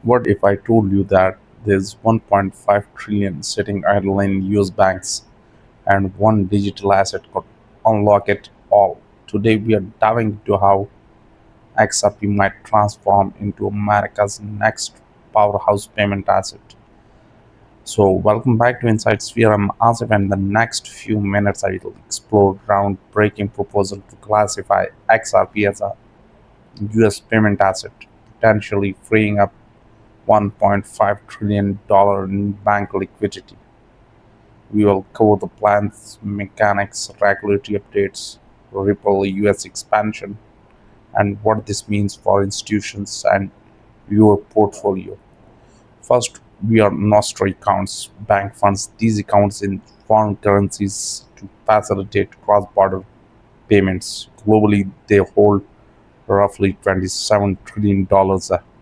What if I told you that there's 1.5 trillion sitting idle in US banks and one digital asset could unlock it all? Today we are diving into how XRP might transform into America's next powerhouse payment asset. So, welcome back to Inside Sphere. I'm Asif, and the next few minutes I will explore groundbreaking proposal to classify XRP as a US payment asset, potentially freeing up $1.5 trillion in bank liquidity. We will cover the plans, mechanics, regulatory updates, Ripple US expansion, and what this means for institutions and your portfolio. First, we are nostro accounts. Bank funds these accounts in foreign currencies to facilitate cross-border payments. Globally, they hold roughly $27 trillion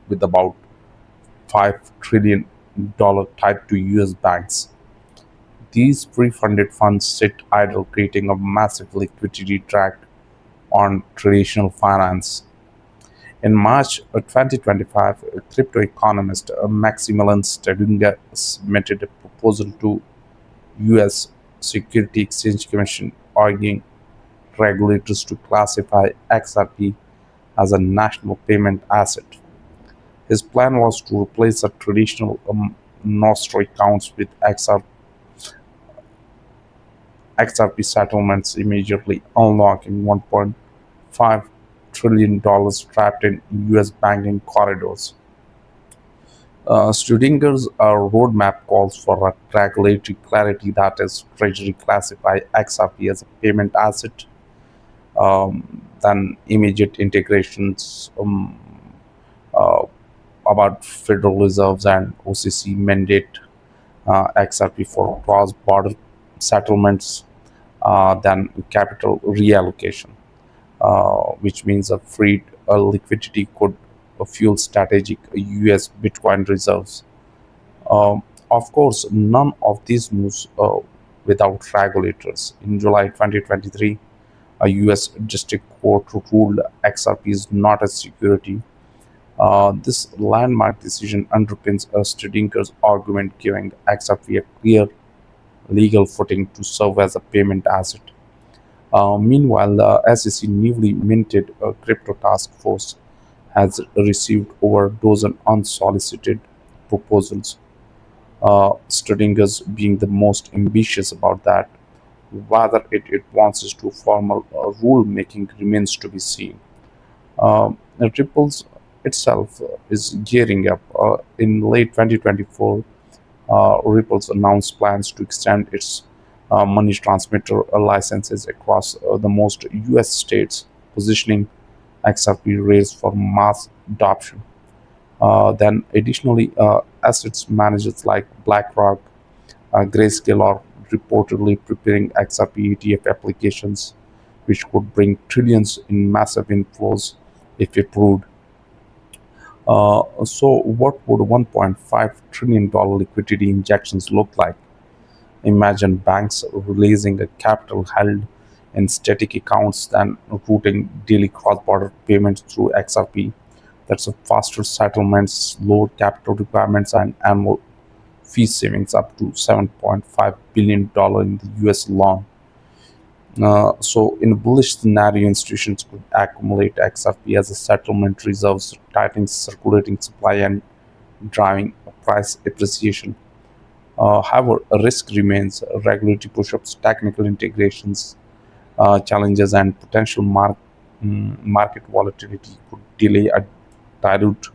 with about $5 trillion tied to US banks. These pre-funded funds sit idle, creating a massive liquidity drag on traditional finance. In March 2025, a crypto economist Maximilian Stedunga submitted a proposal to US Security Exchange Commission urging regulators to classify XRP as a national payment asset. His plan was to replace the traditional nostro accounts with XRP settlements, immediately unlocking $1.5 trillion trapped in US banking corridors. Studinger's roadmap calls for a regulatory clarity that is Treasury classify XRP as a payment asset, then immediate integrations uh, about Federal Reserves and OCC mandate XRP for cross-border settlements, then capital reallocation, which means a freed liquidity could fuel strategic US Bitcoin reserves. Of course, none of these moves without regulators. In July 2023, a US district court ruled XRP is not a security. This landmark decision underpins Stedinger's argument, giving XRP a clear legal footing to serve as a payment asset. Meanwhile, the SEC newly minted crypto task force has received over a dozen unsolicited proposals, Stedinger's being the most ambitious about that. Whether it advances to formal rule-making remains to be seen. Ripple's itself is gearing up. In late 2024, Ripple's announced plans to extend its money transmitter licenses across the most US states, positioning XRP raised for mass adoption. Then, additionally, assets managers like BlackRock, Grayscale are reportedly preparing XRP ETF applications, which could bring trillions in massive inflows if approved. So, what would $1.5 trillion liquidity injections look like? Imagine banks releasing a capital held in static accounts, then routing daily cross-border payments through XRP. That's a faster settlements, lower capital requirements, and annual fee savings up to $7.5 billion in the US alone. So, in a bullish scenario, institutions could accumulate XRP as a settlement reserves, tightening circulating supply and driving price appreciation. However, a risk remains regulatory push-ups, technical integrations, challenges, and potential market volatility could delay or dilute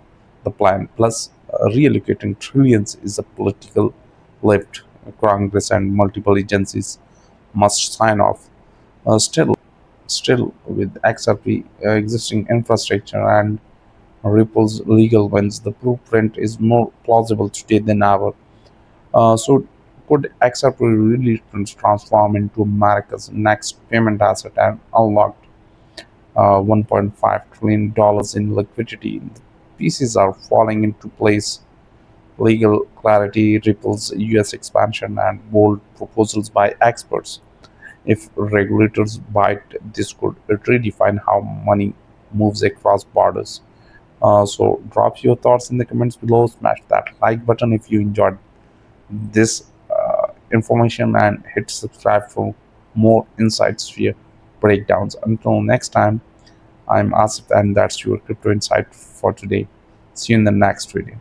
the plan. Plus, reallocating trillions is a political lift. Congress and multiple agencies must sign off. Still, with XRP existing infrastructure and Ripple's legal wins, the blueprint is more plausible today than ever. So, could XRP really transform into America's next payment asset and unlock $1.5 trillion in liquidity? The pieces are falling into place. Legal clarity, Ripple's US expansion, and bold proposals by experts. If regulators bite, this could redefine how money moves across borders. So drop your thoughts in the comments below, smash that like button if you enjoyed this information, and hit subscribe for more insights via breakdowns. Until next time, I'm Asif, and that's your crypto insight for today. See you in the next video.